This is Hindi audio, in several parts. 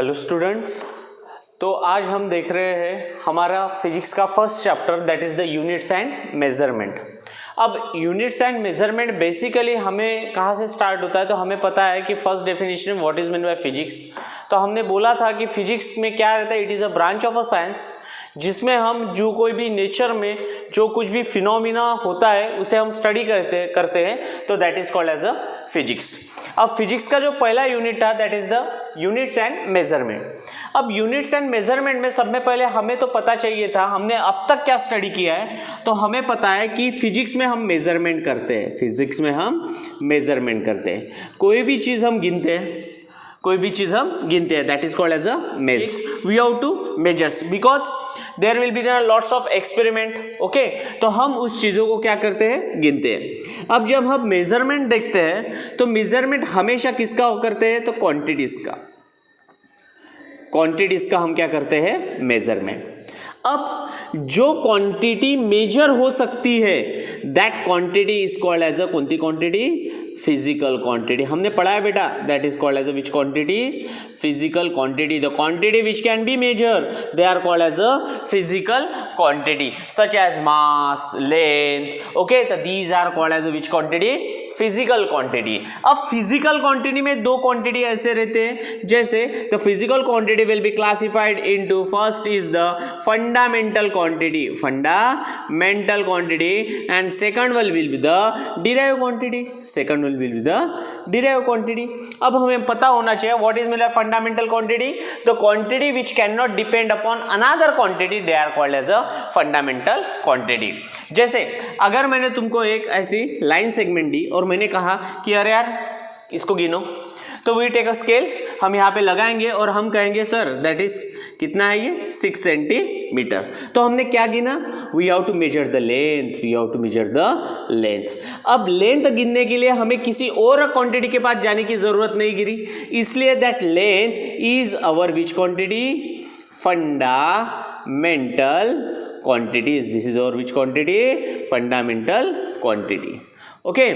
हेलो स्टूडेंट्स, तो आज हम देख रहे हैं हमारा फिजिक्स का first chapter that is the units and measurement. अब यूनिट्स एंड मेजरमेंट बेसिकली हमें कहाँ से स्टार्ट होता है, तो हमें पता है कि first definition what is mean bye physics. तो हमने बोला था कि फिजिक्स में क्या रहता है, it is a branch of a science जिसमें हम जो कोई भी नेचर में जो कुछ भी फिनोमिना होता है उसे हम स्टडी करते हैं, तो that is called as a physics. अब फिजिक्स का जो पहला यूनिट था that is the units and measurement. अब यूनिट्स एंड मेजरमेंट में सब में पहले हमें तो पता चाहिए था, हमने अब तक क्या स्टडी किया है, तो हमें पता है कि फिजिक्स में हम मेजरमेंट करते हैं। फिजिक्स में हम मेजरमेंट करते हैं, कोई भी चीज़ हम गिनते हैं, that is called as a measure. We have to measures because there will be lots of experiment. Okay, तो हम उस चीज़ों को क्या करते हैं, गिनते हैं। अब जब हम मेजरमेंट देखते हैं तो मेजरमेंट हमेशा किसका करते हैं, तो क्वांटिटीज का हम क्या करते हैं, मेजरमेंट। अब जो क्वांटिटी मेजर हो सकती है that quantity is called as a कौन सी क्वांटिटी, फिजिकल क्वांटिटी। हमने पढ़ा है बेटा, that is called as a which quantity, physical quantity. The quantity which can be measure they are called as a physical quantity such as mass, length. Okay, तो these are called as a which quantity, physical quantity. अब फिजिकल क्वांटिटी में दो क्वांटिटी ऐसे रहते हैं, जैसे the physical quantity will B classified into, first is the fundamental quantity and second will be the derive quantity. अब हमें पता होना चाहिए what is mean fundamental quantity, the quantity which can not depend upon another quantity, they are called as a fundamental quantity. जैसे अगर मैंने तुमको एक ऐसी लाइन सेगमेंट दी और मैंने कहा कि अरे यार इसको गिनो, तो वी टेक अ स्केल, हम यहाँ पे लगाएंगे और हम कहेंगे सर दैट इज कितना है ये, 6 सेंटीमीटर। तो हमने क्या गिना, we have to measure the length. अब लेंथ गिनने के लिए हमें किसी और क्वांटिटी के पास जाने की जरूरत नहीं गिरी, इसलिए that length is our which quantity, fundamental quantities. This is our which quantity, fundamental quantity. Okay,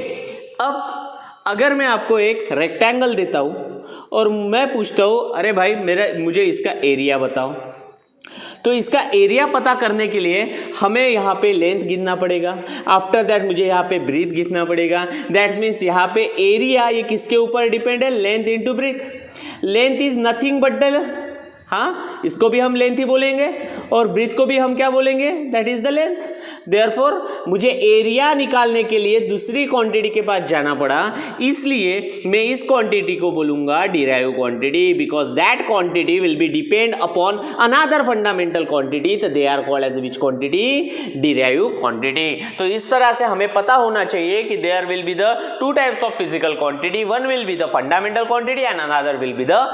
अब अगर मैं आपको एक रेक्टेंगल देता हूँ और मैं पूछता हूँ अरे भाई मुझे इसका एरिया बताओ, तो इसका एरिया पता करने के लिए हमें यहाँ पे लेंथ गिनना पड़ेगा, आफ्टर दैट मुझे यहाँ पे ब्रीथ गिनना पड़ेगा। दैट मीन्स यहाँ पे एरिया ये किसके ऊपर डिपेंड है, length into breadth. Length is nothing but the, हाँ इसको भी हम लेंथ ही बोलेंगे और ब्रीथ को भी हम क्या बोलेंगे, that is the length. Therefore मुझे एरिया निकालने के लिए दूसरी क्वांटिटी के पास जाना पड़ा, इसलिए मैं इस क्वांटिटी को बोलूंगा derive quantity, because that quantity will be depend upon another fundamental quantity, तो they are called as which quantity, derive quantity. तो इस तरह से हमें पता होना चाहिए कि there will be the two types of physical quantity, one will be the fundamental quantity and another will be the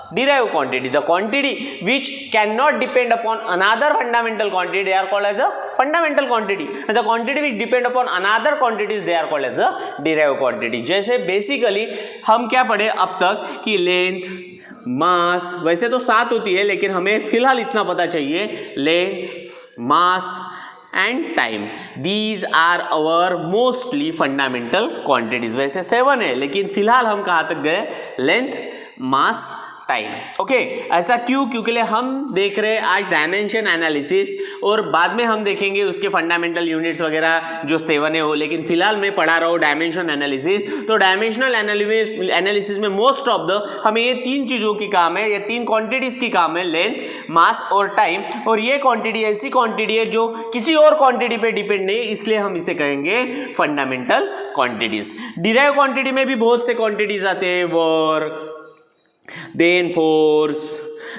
derived quantity. The quantity which cannot depend upon another fundamental quantity, they are called as a fundamental quantity, and the quantity which depend upon another quantities, they are called as a derived quantity. जैसे बेसिकली हम क्या पढ़े अब तक कि लेंथ, मास, वैसे तो 7 होती है लेकिन हमें फिलहाल इतना पता चाहिए, length, mass and time, these are our mostly fundamental quantities. वैसे 7 है लेकिन फिलहाल हम कहाँ तक गए, लेंथ, मास, टाइम। ओके, ऐसा क्यों, क्योंकि हम देख रहे हैं आज डायमेंशन एनालिसिस और बाद में हम देखेंगे उसके फंडामेंटल यूनिट्स वगैरह जो 7 है वो, लेकिन फिलहाल मैं पढ़ा रहा हूँ डायमेंशन एनालिसिस। तो डायमेंशनल एनालिसिस में मोस्ट ऑफ द हमें ये 3 चीज़ों की काम है, ये 3 क्वांटिटीज की काम है, लेंथ, मास और टाइम। और ये क्वांटिटी ऐसी क्वांटिटी है जो किसी और क्वांटिटी पे डिपेंड नहीं, इसलिए हम इसे कहेंगे फंडामेंटल क्वांटिटीज। डिराइव क्वांटिटी में भी बहुत से क्वांटिटीज आते हैं, work, then force,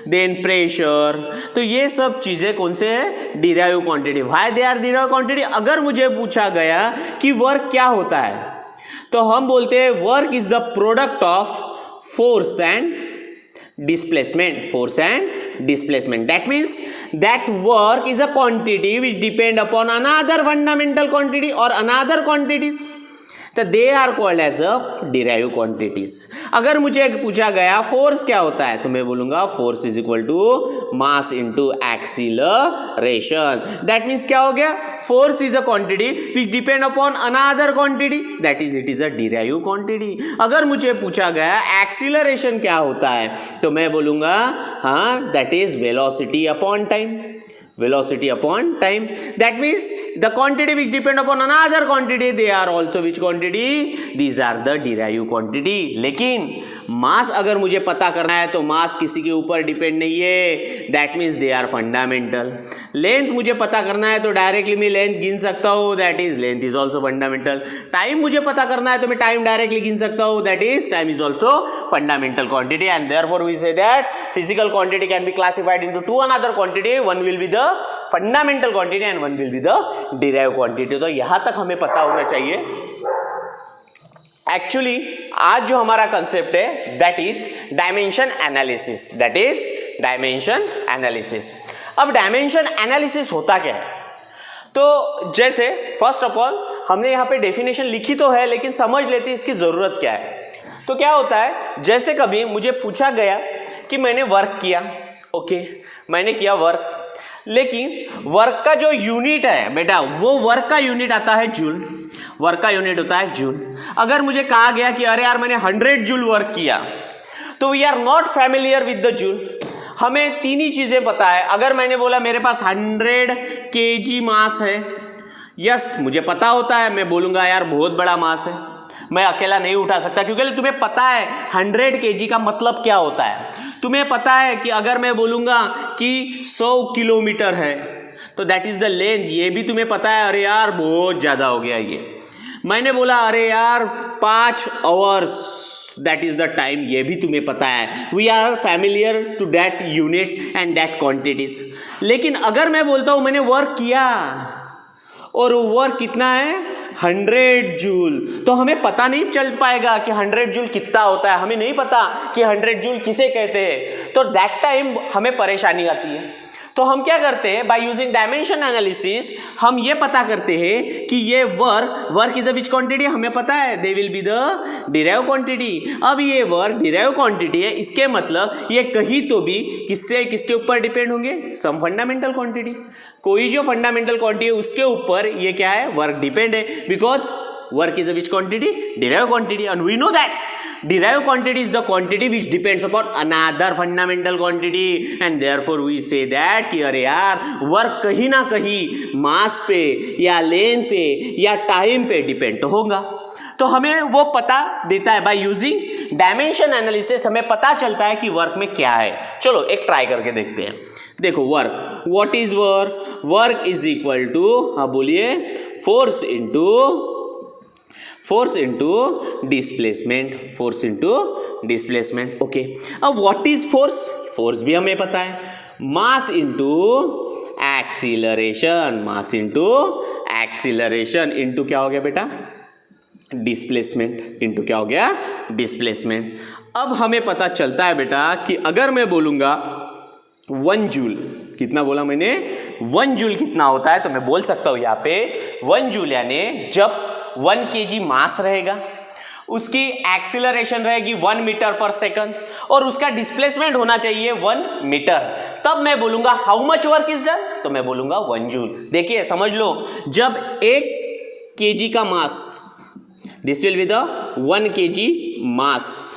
then pressure, तो ये सब चीजें कौन से हैं, derive quantity. Why they are derive quantity. अगर मुझे पूछा गया कि वर्क क्या होता है, तो हम बोलते हैं work is the product of force and displacement. That means that work is a quantity which depend upon another fundamental quantity और अनदर क्वांटिटीज। तो they are called as a derive quantities. अगर मुझे पूछा गया फोर्स क्या होता है तो मैं बोलूंगा force is equal to mass into acceleration. That means क्या हो गया, force is a quantity which depend upon another quantity, that is it is a derive quantity. अगर मुझे पूछा गया एक्सीलरेशन क्या होता है तो मैं बोलूंगा हाँ that is velocity upon time, velocity upon time. That means the quantity which depend upon another quantity, they are also which quantity? These are the derived quantity. लेकिन मास अगर मुझे पता करना है तो मास किसी के ऊपर डिपेंड नहीं है, that means they are fundamental. Length मुझे पता करना है तो डायरेक्टली मैं लेंथ गिन सकता हूँ, that is length is also fundamental. Time मुझे पता करना है तो मैं टाइम डायरेक्टली गिन सकता हूँ, that is time is also fundamental quantity. And therefore we say that physical quantity can be classified into two another quantity, one will be the fundamental quantity and one will be the derive quantity. तो यहां तक हमें पता होना चाहिए। एक्चुअली आज जो हमारा कंसेप्ट है that is dimension analysis, that is dimension analysis. अब डायमेंशन एनालिसिस होता क्या है, तो जैसे फर्स्ट ऑफ ऑल हमने यहाँ पे डेफिनेशन लिखी तो है लेकिन समझ लेते इसकी जरूरत क्या है। तो क्या होता है, जैसे कभी मुझे पूछा गया कि मैंने वर्क किया, ओके मैंने किया वर्क, लेकिन वर्क का जो यूनिट है बेटा वो वर्क का यूनिट आता है जूल, वर्क का यूनिट होता है जूल। अगर मुझे कहा गया कि अरे यार मैंने 100 जूल वर्क किया तो we are not familiar with the joule. हमें तीन ही चीजें पता है। अगर मैंने बोला मेरे पास 100 kg मास है, यस मुझे पता होता है, मैं बोलूंगा यार बहुत बड़ा मास है, मैं अकेला नहीं उठा सकता, क्योंकि तुम्हें पता है 100 kg का मतलब क्या होता है। तुम्हें पता है कि अगर मैं बोलूंगा कि 100 किलोमीटर है तो दैट इज द लेंथ, ये भी तुम्हें पता है, अरे यार बहुत ज्यादा हो गया ये। मैंने बोला अरे यार 5 hours that is the time, ये भी तुम्हें पता है। We are familiar to that units and that quantities. लेकिन अगर मैं बोलता हूं मैंने वर्क किया और वर्क कितना है 100 जूल, तो हमें पता नहीं चल पाएगा कि 100 जूल कितना होता है, हमें नहीं पता कि 100 जूल किसे कहते हैं, तो दैट टाइम हमें परेशानी आती है। तो हम क्या करते हैं, बाय यूजिंग डायमेंशन एनालिसिस हम ये पता करते हैं कि ये work is a which quantity, हमें पता है they will be the derive quantity. अब ये वर्क डिराइव क्वांटिटी है, इसके मतलब ये कहीं तो भी किसके ऊपर डिपेंड होंगे, सम फंडामेंटल क्वांटिटी। कोई जो फंडामेंटल क्वांटिटी है उसके ऊपर ये क्या है, वर्क डिपेंड है, because work is a which quantity, derive quantity. And we know that derived quantity is the quantity which depends upon another fundamental quantity, and therefore we say that कि अरे यार वर्क कहीं ना कहीं मास पे या लेंथ पे या टाइम पे डिपेंड होगा। तो हमें वो पता देता है, बाय यूजिंग डायमेंशन एनालिसिस हमें पता चलता है कि वर्क में क्या है। चलो एक ट्राई करके देखते हैं। देखो work, what is work, work is equal to, हाँ बोलिए, force into displacement, force into displacement. Okay, अब व्हाट इज फोर्स, फोर्स भी हमें पता है, mass into acceleration, mass into acceleration into क्या हो गया बेटा, डिस्प्लेसमेंट, इंटू क्या हो गया, डिस्प्लेसमेंट। अब हमें पता चलता है बेटा कि अगर मैं बोलूंगा 1 जूल, कितना बोला मैंने, 1 जूल कितना होता है, तो मैं बोल सकता हूं यहाँ पे 1 जूल यानी जब 1 kg मास रहेगा, उसकी एक्सीलरेशन रहेगी 1 मीटर पर सेकंड और उसका डिस्प्लेसमेंट होना चाहिए 1 मीटर, तब मैं बोलूंगा how much work is done, तो मैं बोलूंगा 1 जूल। देखिए समझ लो, जब 1 kg का मास, this will be the 1 kg mass,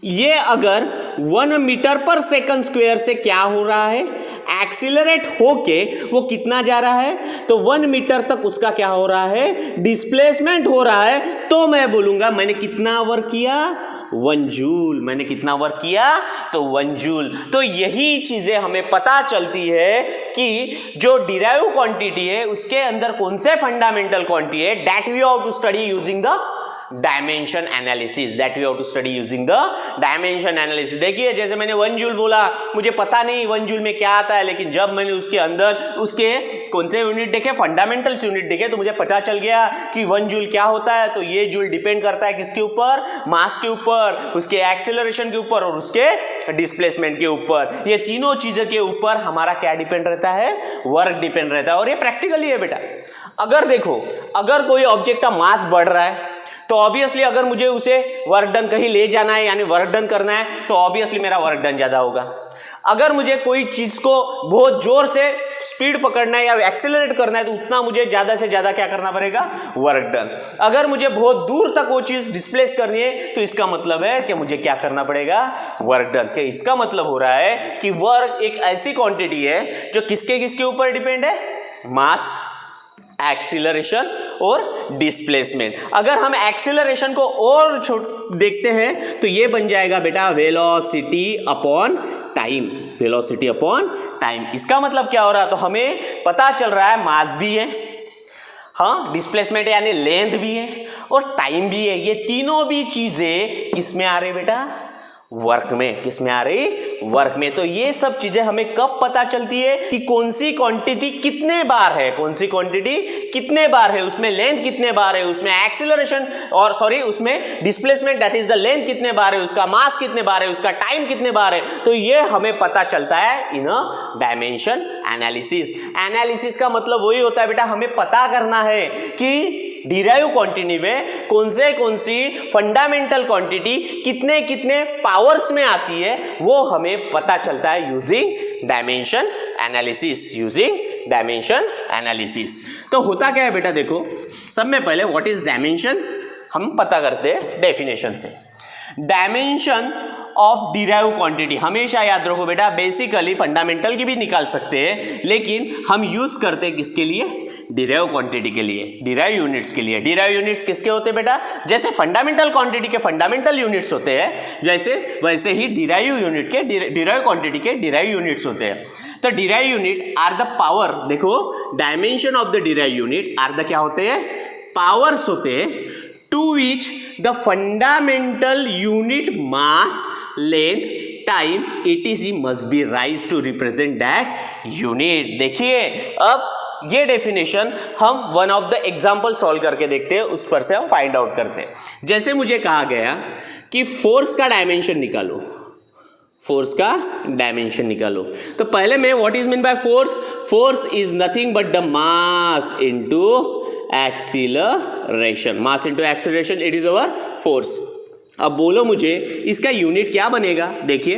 ये अगर 1 मीटर पर सेकंड स्क्वायर से क्या हो रहा है, एक्सीलरेट होके वो कितना जा रहा है, तो 1 मीटर तक उसका क्या हो रहा है, डिस्प्लेसमेंट हो रहा है, तो मैं बोलूंगा मैंने कितना वर्क किया, 1 जूल। मैंने कितना वर्क किया, तो 1 जूल। तो यही चीजें हमें पता चलती है कि जो डिराइव क्वांटिटी है उसके अंदर कौन से फंडामेंटल क्वांटिटी है, that we have to study using the dimension analysis, that we have to study using the dimension analysis. देखिए जैसे मैंने 1 जूल बोला, मुझे पता नहीं 1 जूल में क्या आता है, लेकिन जब मैंने उसके अंदर उसके कौन से यूनिट देखे, फंडामेंटल्स यूनिट देखे, तो मुझे पता चल गया कि 1 जूल क्या होता है। तो ये जूल डिपेंड करता है किसके ऊपर, मास के ऊपर, उसके एक्सेलरेशन के ऊपर और उसके डिस्प्लेसमेंट के ऊपर। ये तीनों चीजों के ऊपर हमारा क्या डिपेंड रहता है, वर्क डिपेंड रहता है। और ये प्रैक्टिकली है बेटा। अगर देखो, अगर कोई ऑब्जेक्ट का मास बढ़ रहा है तो ऑब्वियसली अगर मुझे उसे वर्क डन कहीं ले जाना है यानी वर्क डन करना है तो ऑब्वियसली मेरा वर्क डन ज्यादा होगा। अगर मुझे कोई चीज को बहुत जोर से स्पीड पकड़ना है या एक्सेलरेट करना है तो उतना मुझे ज्यादा से ज्यादा क्या करना पड़ेगा, वर्क डन। अगर मुझे बहुत दूर तक वो चीज डिस्प्लेस करनी है तो इसका मतलब है कि मुझे क्या करना पड़ेगा, वर्क डन। कि इसका मतलब हो रहा है कि वर्क एक ऐसी क्वांटिटी है जो किसके ऊपर डिपेंड है, मास, एक्सीलरेशन और डिस्प्लेसमेंट। अगर हम एक्सीलरेशन को और देखते हैं तो ये बन जाएगा बेटा velocity upon time, velocity upon time. इसका मतलब क्या हो रहा है, तो हमें पता चल रहा है मास भी है, हाँ, डिस्प्लेसमेंट यानी लेंथ भी है और टाइम भी है। ये तीनों भी चीजें किसमें आ रही बेटा, वर्क में। किसमें आ रही, वर्क में। तो ये सब चीजें हमें कब पता चलती है कि कौन सी क्वांटिटी कितने बार है, कौन सी क्वांटिटी कितने बार है, उसमें लेंथ कितने बार है, उसमें एक्सीलरेशन और उसमें displacement that is the length कितने बार है, उसका मास कितने बार है, उसका टाइम कितने बार है। तो ये हमें पता चलता है इन अ डायमेंशन एनालिसिस। एनालिसिस का मतलब वही होता है बेटा, हमें पता करना है कि डिराइव क्वांटिटी में कौन सी फंडामेंटल क्वांटिटी कितने कितने पावर्स में आती है, वो हमें पता चलता है using dimension analysis, using dimension analysis. तो होता क्या है बेटा, देखो सब में पहले व्हाट इज डायमेंशन हम पता करते हैं डेफिनेशन से। डायमेंशन ऑफ डिराइव क्वांटिटी हमेशा याद रखो बेटा, बेसिकली फंडामेंटल की भी निकाल सकते हैं लेकिन हम यूज करते हैं किसके लिए, डिराइव क्वांटिटी के लिए, डिराइव यूनिट्स के लिए। डिराइव यूनिट्स किसके होते हैं बेटा, जैसे फंडामेंटल क्वांटिटी के फंडामेंटल यूनिट्स होते हैं जैसे वैसे ही डिराइव यूनिट के डिराइव क्वांटिटी के डिराइव यूनिट्स होते हैं। तो derive unit are the power, देखो dimension of the derive unit are the क्या होते हैं, पावर्स होते हैं to which the fundamental unit mass, length, time etc must be raise to represent that unit. देखिए अब ये डेफिनेशन हम one of the example solve करके देखते हैं, उस पर से हम फाइंड आउट करते हैं। जैसे मुझे कहा गया कि फोर्स का डायमेंशन निकालो, फोर्स का डायमेंशन निकालो, तो पहले मैं what is mean by force, force is nothing but the mass into acceleration, mass into acceleration it is our force. अब बोलो मुझे इसका यूनिट क्या बनेगा, देखिए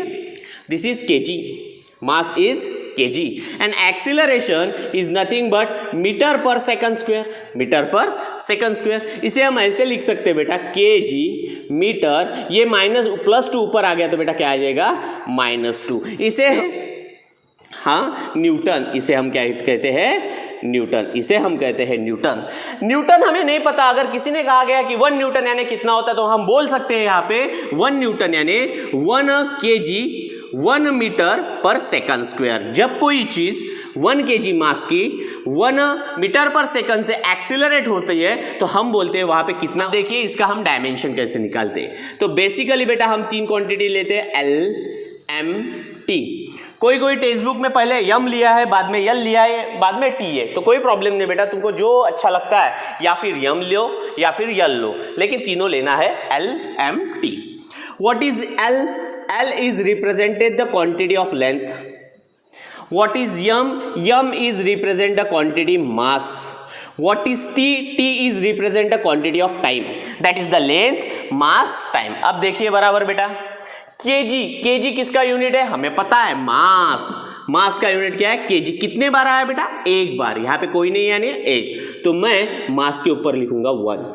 this is KG, mass is kg and acceleration is nothing but metre per second square, metre per second square. इसे हम ऐसे लिख सकते हैं बेटा kg मीटर, ये +2 ऊपर आ गया तो बेटा क्या आ जाएगा -2। इसे हाँ न्यूटन, इसे हम क्या कहते हैं, न्यूटन, इसे हम कहते हैं न्यूटन। न्यूटन हमें नहीं पता, अगर किसी ने कहा गया कि 1 न्यूटन यानी कितना होता है तो हम बोल सकते हैं यहाँ पे 1 न्यूटन यानी 1 kg 1 metre per second square. जब कोई चीज 1 kg मास की 1 मीटर पर सेकंड से एक्सीलरेट होती है तो हम बोलते हैं वहां पे कितना। देखिए इसका हम डायमेंशन कैसे निकालते हैं, तो बेसिकली बेटा हम 3 क्वांटिटी लेते हैं L M T। कोई टेक्स्ट बुक में पहले यम लिया है, बाद में यल लिया है, बाद में टी है, तो कोई प्रॉब्लम नहीं बेटा, तुमको जो अच्छा लगता है या फिर यम लो या फिर यल लो, लेकिन तीनों लेना है L M T। What is L? L is represented the quantity of length. What is M? M is represent the quantity mass. What is T? T is represent the quantity of time. That is the length, mass, time. अब देखिए बराबर बेटा, kg, kg किसका यूनिट है हमें पता है, मास, मास का यूनिट क्या है kg। कितने बार आया बेटा, एक बार, यहाँ पे कोई नहीं यानी एक, तो मैं मास के ऊपर लिखूंगा 1।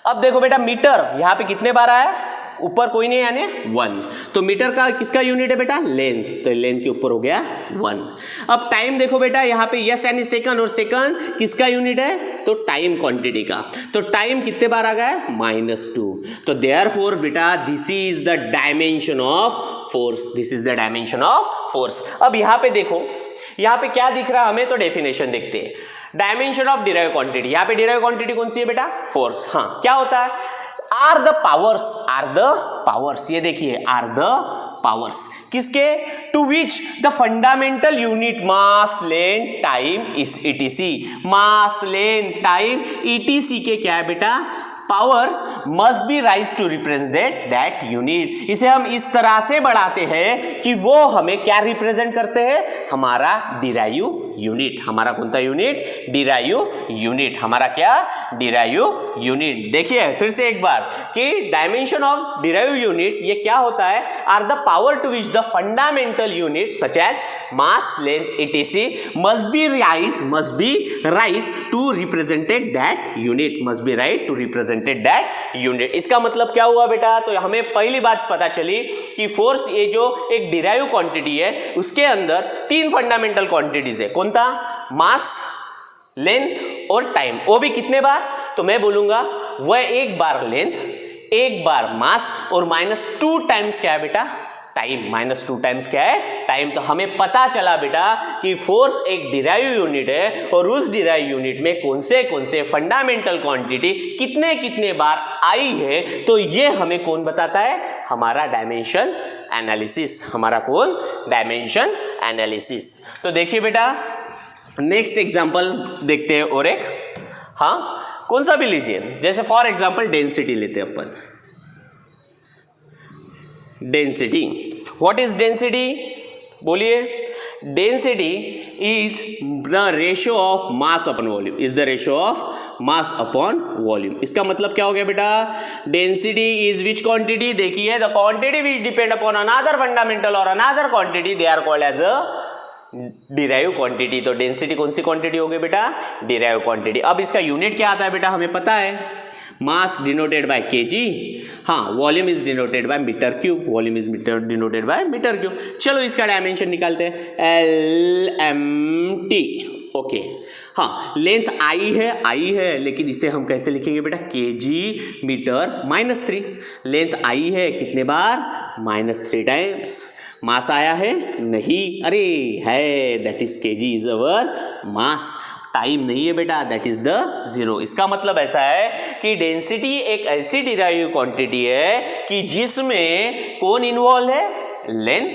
अब देखो बेटा मीटर, यहाँ पे कितने बार आया, ऊपर कोई नहीं यानी 1, तो मीटर का किसका यूनिट है बेटा, लेंथ, तो लेंथ के ऊपर हो गया 1। अब टाइम देखो बेटा, यहाँ पे यस यानी सेकंड, और सेकंड किसका यूनिट है, तो टाइम क्वांटिटी का, तो टाइम कितने बार आ गया -2, तो देयरफॉर बेटा this is the dimension of force, this is the dimension of force. अब यहाँ पे देखो, यहाँ पे क्या दिख रहा है हमें, तो डेफिनेशन देखते हैं। डायमेंशन ऑफ डिराइव क्वांटिटी, यहाँ पे डिराइव क्वांटिटी कौन सी है बेटा, फोर्स। हाँ क्या होता है, आर द पावर्स, ये देखिए आर द पावर्स किसके, to which the fundamental unit mass, length, time is etc, mass, length, time etc के क्या है बेटा, power must be raise to represent that unit. इसे हम इस तरह से बढ़ाते हैं कि वो हमें क्या रिप्रेजेंट करते हैं, हमारा डिराइव यूनिट। हमारा कौन सा यूनिट, डिराइव यूनिट। हमारा क्या, डिराइव यूनिट। देखिए फिर से एक बार कि डायमेंशन ऑफ डिराइव यूनिट ये क्या होता है, are the power to which the fundamental unit such as mass, length, etc must be rise to represented that unit, must be right to represented that unit। इसका मतलब क्या हुआ बेटा, तो हमें पहली बात पता चली कि फोर्स ये जो एक डिराइव क्वांटिटी है उसके अंदर तीन फंडामेंटल क्वांटिटीज है। कौन था, मास, लेंथ और टाइम। वो भी कितने बार, तो मैं बोलूंगा वह एक बार लेंथ, एक बार मास और -2 टाइम्स क्या है बेटा, टाइम। -2 टाइम्स क्या है, टाइम। तो हमें पता चला बेटा कि फोर्स एक डिराइव यूनिट है और उस डिराइव यूनिट में कौन से फंडामेंटल क्वांटिटी कितने कितने बार आई है। तो ये हमें कौन बताता है, हमारा डायमेंशन एनालिसिस। हमारा कौन, डायमेंशन एनालिसिस। तो देखिए बेटा नेक्स्ट एग्जांपल देखते हैं और एक, हाँ कौन सा भी लीजिए, जैसे फॉर एग्जांपल डेंसिटी लेते हैं अपन। डेंसिटी, व्हाट इज डेंसिटी, बोलिए। Density is the ratio of mass upon volume, is the ratio of mass upon volume. इसका मतलब क्या हो गया बेटा, डेंसिटी इज विच क्वांटिटी, देखिए the quantity which depend upon another fundamental और another quantity, they are called as a derive quantity. तो डेंसिटी कौन सी क्वांटिटी हो गई बेटा, डिराइव क्वांटिटी। अब इसका यूनिट क्या आता है बेटा, हमें पता है, मास डिनोटेड बाय kg, हाँ volume is denoted by metre cube, volume is denoted by metre cube. चलो इसका डायमेंशन निकालते हैं, LMT। ओके, हाँ लेंथ आई है लेकिन इसे हम कैसे लिखेंगे बेटा, kg मीटर -3। लेंथ आई है कितने बार, -3 टाइम्स। मास आया है नहीं, अरे है, that is kg is our mass. Time नहीं है बेटा, दैट इज द 0। इसका मतलब ऐसा है कि डेंसिटी एक ऐसी डिराइव क्वांटिटी है कि जिसमें कौन इन्वॉल्व है, लेंथ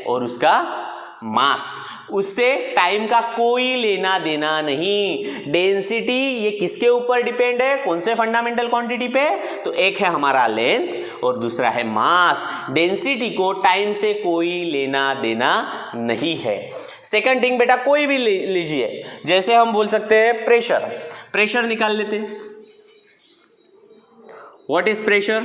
और उसका मास। उससे टाइम का कोई लेना देना नहीं। डेंसिटी ये किसके ऊपर डिपेंड है, कौन से फंडामेंटल क्वांटिटी पे, तो एक है हमारा लेंथ और दूसरा है मास। डेंसिटी को टाइम से कोई लेना देना नहीं है। सेकंड थिंग बेटा, कोई भी लीजिए, जैसे हम बोल सकते हैं प्रेशर निकाल लेते हैं। What is pressure,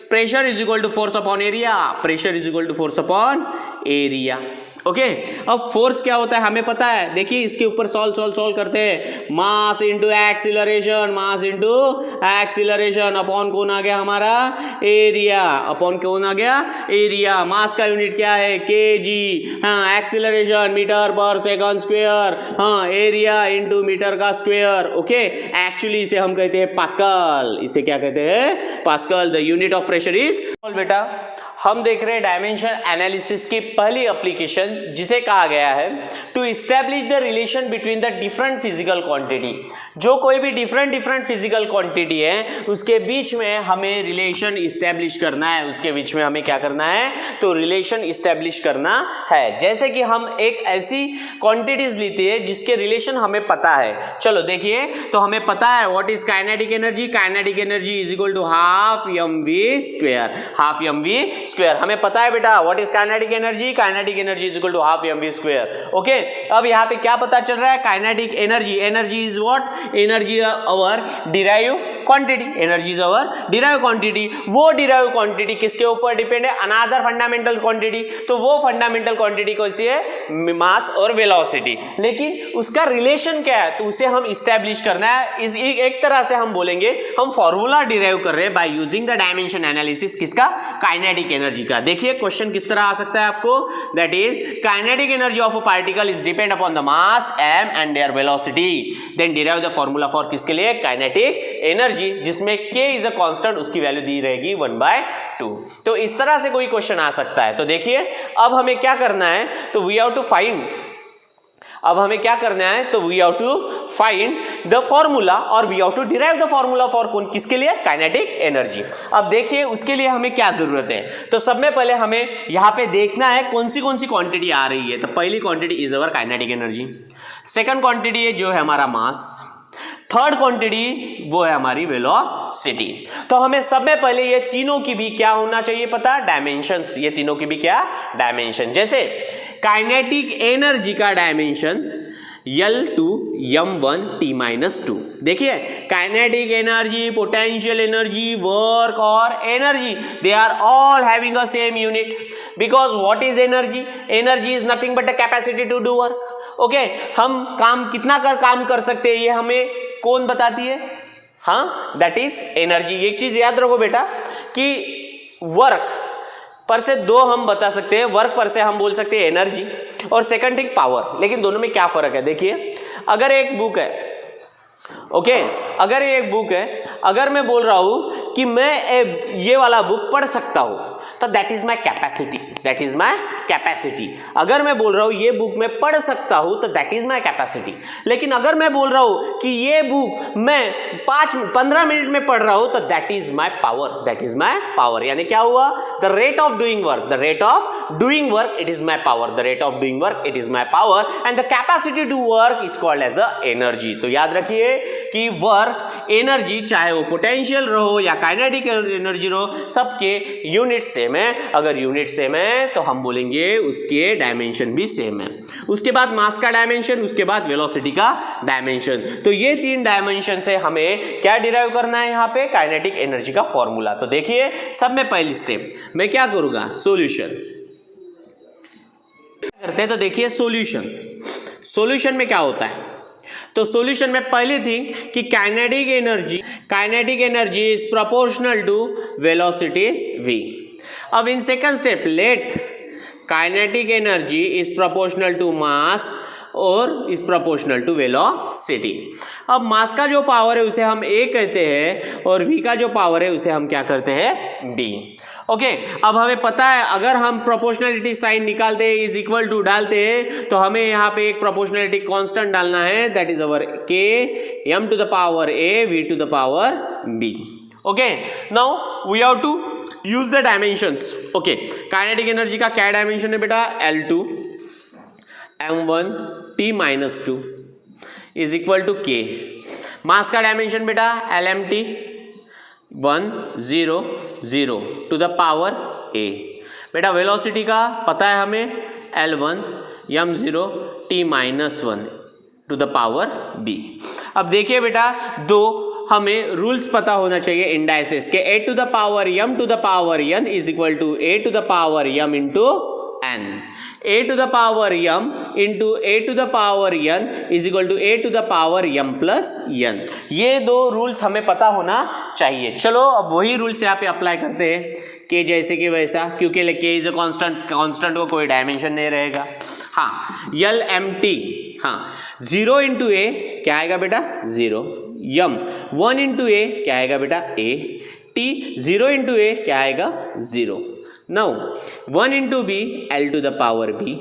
pressure is equal to force upon area, pressure is equal to force upon area. Okay, अब फोर्स क्या होता है हमें पता है, देखिए इसके ऊपर सॉल्व करते हैं। मास इंटू एक्सीलरेशन अपॉन कौन आ गया हमारा, एरिया, अपॉन कौन आ गया, एरिया। मास का यूनिट क्या है, केजी, हाँ acceleration metre per second square, हाँ एरिया इंटू मीटर का स्क्वायर। ओके, एक्चुअली इसे हम कहते हैं पास्कल, इसे क्या कहते हैं, pascal. The unit of pressure is, बेटा हम देख रहे हैं डायमेंशन एनालिसिस की पहली एप्लीकेशन, जिसे कहा गया है to establish the relation between the different physical quantity. जो कोई भी डिफरेंट फिजिकल क्वांटिटी है उसके बीच में हमें रिलेशन इस्टेब्लिश करना है, उसके बीच में हमें क्या करना है, तो रिलेशन इस्टेब्लिश करना है। जैसे कि हम एक ऐसी क्वांटिटीज लेते हैं जिसके रिलेशन हमें पता है। चलो देखिए, तो हमें पता है what is kinetic energy is equal to half mv square. हमें पता है बेटा what is kinetic energy is equal to half mv square. Okay, अब यहाँ पे क्या पता चल रहा है, kinetic energy is what, energy our derive quantity. वो डिराइव क्वांटिटी किसके ऊपर डिपेंड है, अनदर फंडामेंटल क्वांटिटी। तो वो फंडामेंटल क्वांटिटी कौन-सी है, मास और वेलोसिटी। लेकिन उसका रिलेशन क्या है, तो उसे हम इस्टेब्लिश करना है। इस एक तरह से हम बोलेंगे, हम फॉर्मूला डिराइव कर रहे हैं by using the dimension analysis, किसका, काइनेटिक एनर्जी का। देखिए क्वेश्चन किस तरह आ सकता है आपको, that is kinetic energy of a particle is depend upon the mass m and their velocity, then derive the formula for किसके लिए, काइनेटिक एनर्जी, जिसमें k इज अ कांस्टेंट, उसकी वैल्यू दी रहेगी 1/2। तो इस तरह से कोई क्वेश्चन आ सकता है। तो देखिए अब हमें क्या करना है, तो वी हैव टू फाइंड, अब हमें क्या करना है, तो we have to find the formula और we have to derive the formula for कौन, किसके लिए, काइनेटिक एनर्जी। अब देखिए उसके लिए हमें क्या जरूरत है, तो सब में पहले हमें यहाँ पे देखना है कौन सी क्वांटिटी आ रही है। तो पहली quantity is our kinetic energy, second quantity है जो है हमारा मास, थर्ड क्वांटिटी वो है हमारी वेलोसिटी। तो हमें सब में पहले ये तीनों की भी क्या होना चाहिए पता, डायमेंशंस। ये तीनों की भी क्या, डायमेंशन। जैसे काइनेटिक एनर्जी का डायमेंशन L2 m1 t-2। देखिए kinetic energy, potential energy, work और energy, they are all having a same unit, because what is energy, energy is nothing but a capacity to do work. Okay, हम काम कितना काम कर सकते हैं ये हमें कौन बताती है, हाँ, दैट इज एनर्जी। एक चीज याद रखो बेटा कि वर्क पर से दो हम बता सकते हैं, वर्क पर से हम बोल सकते हैं एनर्जी, और सेकंड थिंग पावर। लेकिन दोनों में क्या फर्क है, देखिए अगर एक बुक है, ओके, अगर ये एक बुक है, अगर मैं बोल रहा हूं कि मैं ये वाला बुक पढ़ सकता हूं, तो that is my capacity, that is my capacity. अगर मैं बोल रहा हूं ये बुक मैं पढ़ सकता हूं, तो दैट इज माई कैपेसिटी। लेकिन अगर मैं बोल रहा हूं कि ये बुक मैं 15 मिनट में पढ़ रहा हूं, तो that is my power, that is my power. यानी क्या हुआ, the rate of doing work, the rate of doing work it is my power, the rate of doing work it is my power, and the capacity to work is called as a energy. तो याद रखिए कि वर्क, एनर्जी, चाहे वो पोटेंशियल रहो या काइनेटिक एनर्जी रहो, सबके यूनिट सेम है। अगर यूनिट सेम है तो हम बोलेंगे उसके डायमेंशन भी सेम है। उसके बाद मास का डायमेंशन, उसके बाद वेलोसिटी का डायमेंशन। तो ये तीन डायमेंशन से हमें क्या डिराइव करना है यहाँ पे, काइनेटिक एनर्जी का फॉर्मूला। तो देखिए सब में पहली स्टेप मैं क्या करूंगा, सॉल्यूशन करते हैं। तो देखिए सॉल्यूशन में क्या होता है, तो सॉल्यूशन में पहली थिंग कि kinetic energy is proportional to velocity v। अब in second step let kinetic energy is proportional to mass और इज प्रोपोर्शनल टू वेलोसिटी। अब मास का जो पावर है उसे हम a कहते हैं और v का जो पावर है उसे हम क्या करते हैं, b। ओके, अब हमें पता है अगर हम प्रोपोर्शनलिटी साइन निकालते हैं, इज इक्वल टू डालते हैं, तो हमें यहाँ पे एक प्रोपोर्शनलिटी कांस्टेंट डालना है, that is our k m to the power a v to the power b। Okay, now we have to use the dimensions. Okay, kinetic energy का क्या डायमेंशन है बेटा, L2 m1 t-2 is equal to k। Mass का डायमेंशन बेटा LMT 1 0 0 to the power a। बेटा वेलोसिटी का पता है हमें L1 m0 t-1 to the power b। अब देखिए बेटा दो हमें रूल्स पता होना चाहिए इंडाइसेस के, a to the power m to the power n is equal to a to the power m into n, a to the power m into a to the power n is equal to a to the power m plus n। ये दो रूल्स हमें पता होना चाहिए। चलो अब वही रूल्स यहाँ पे अप्लाई करते हैं, k जैसे कि वैसा, क्योंकि k इज अ कांस्टेंट को कोई डायमेंशन नहीं रहेगा। हाँ, LMT, हाँ 0 इंटू a क्या आएगा बेटा 0, m 1 इंटू a क्या आएगा बेटा a, t 0 इंटू a क्या आएगा 0। Now 1 into b L to the power b,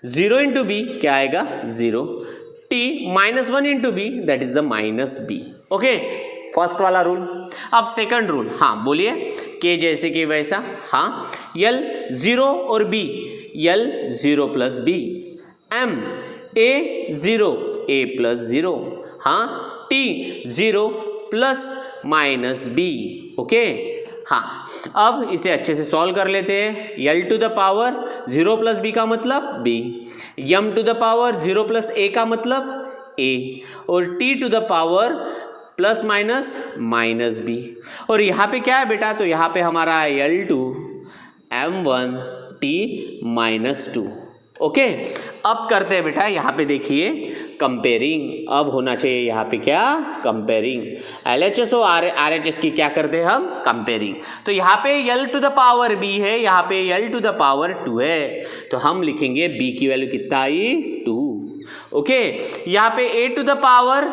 0 into b क्या आएगा 0, t -1 into b that is the minus b। Okay, first वाला रूल। अब सेकंड रूल, हाँ बोलिए, k जैसे कि वैसा, हाँ L 0 और b, L 0 plus b, m a 0 a plus 0, हाँ t 0 plus minus b। Okay, हाँ अब इसे अच्छे से सॉल्व कर लेते हैं। L to the power 0 plus b का मतलब b, m to the power 0 plus a का मतलब a, और t to the power plus minus b। और यहाँ पे क्या है बेटा, तो यहाँ पे हमारा L2 m1 t-2। ओके, अब करते हैं बेटा यहाँ पे देखिए कंपेयरिंग। अब होना चाहिए यहाँ पे क्या, कंपेयरिंग। LHS और RHS की क्या करते हैं हम, कंपेयरिंग। तो यहाँ पे L to the power b है, यहाँ पे L टू द पावर 2 है, तो हम लिखेंगे b की वैल्यू कितना आई 2। ओके, यहाँ पे a to the power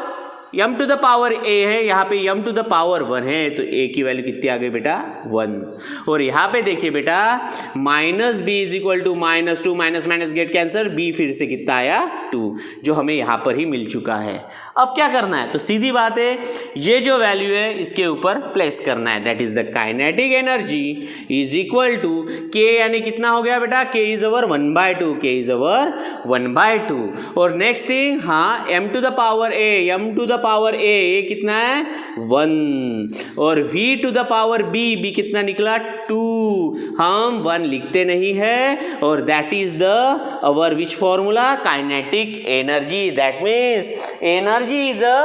m to the power a है, यहाँ पे m टू द पावर 1 है, तो a की वैल्यू कितनी आ गई बेटा 1। और यहाँ पे देखिए बेटा minus b is equal to -2, minus minus get cancel, b फिर से कितना आया 2, जो हमें यहाँ पर ही मिल चुका है। अब क्या करना है, तो सीधी बात है ये जो वैल्यू है इसके ऊपर प्लेस करना है, that is the kinetic energy is equal to K, यानी कितना हो गया बेटा, के इज अवर 1/2, के इज अवर 1/2। और नेक्स्ट थिंग, हाँ, m to the power a, m to the power a, ये कितना है 1, और v to the power b, b कितना निकला 2, हम 1 लिखते नहीं है, और that is the our which formula, kinetic energy, that means energy is a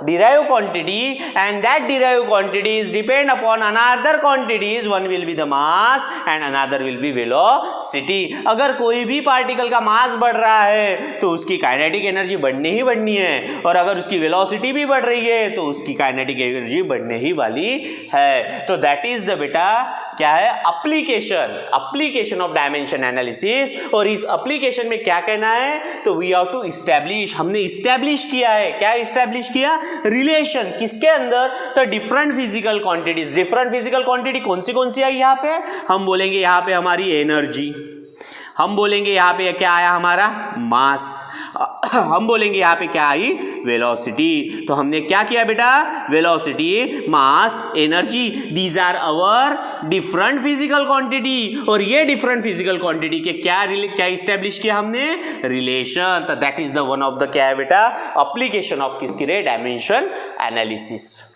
derived quantity and that derived quantities depend upon another quantities, one will be the mass and another will be velocity। अगर कोई भी पार्टिकल का मास बढ़ रहा है तो उसकी काइनेटिक एनर्जी बढ़नी ही बढ़नी है, और अगर उसकी वेलोसिटी भी बढ़ रही है तो उसकी काइनेटिक एनर्जी बढ़ने ही वाली है। तो दैट इज द बेटा क्या है, एप्लीकेशन ऑफ डायमेंशन एनालिसिस। और इस एप्लीकेशन में क्या कहना है, तो वी हैव टू इस्टेब्लिश, हमने इस्टेब्लिश किया है, क्या इस्टेब्लिश किया, रिलेशन, किसके अंदर, तो different physical quantities. Different physical quantity कौन सी आई यहाँ पे, हम बोलेंगे यहाँ पे हमारी एनर्जी, हम बोलेंगे यहाँ पे क्या आया हमारा मास, हम बोलेंगे यहाँ पे क्या आई वेलोसिटी। तो हमने क्या किया बेटा, velocity, mass, energy, these are our different physical quantity, और ये डिफरेंट फिजिकल क्वांटिटी के क्या इस्टेब्लिश किया हमने, रिलेशन। तो that is the one of the क्या है बेटा, एप्लीकेशन ऑफ किसकी रे, डायमेंशन एनालिसिस।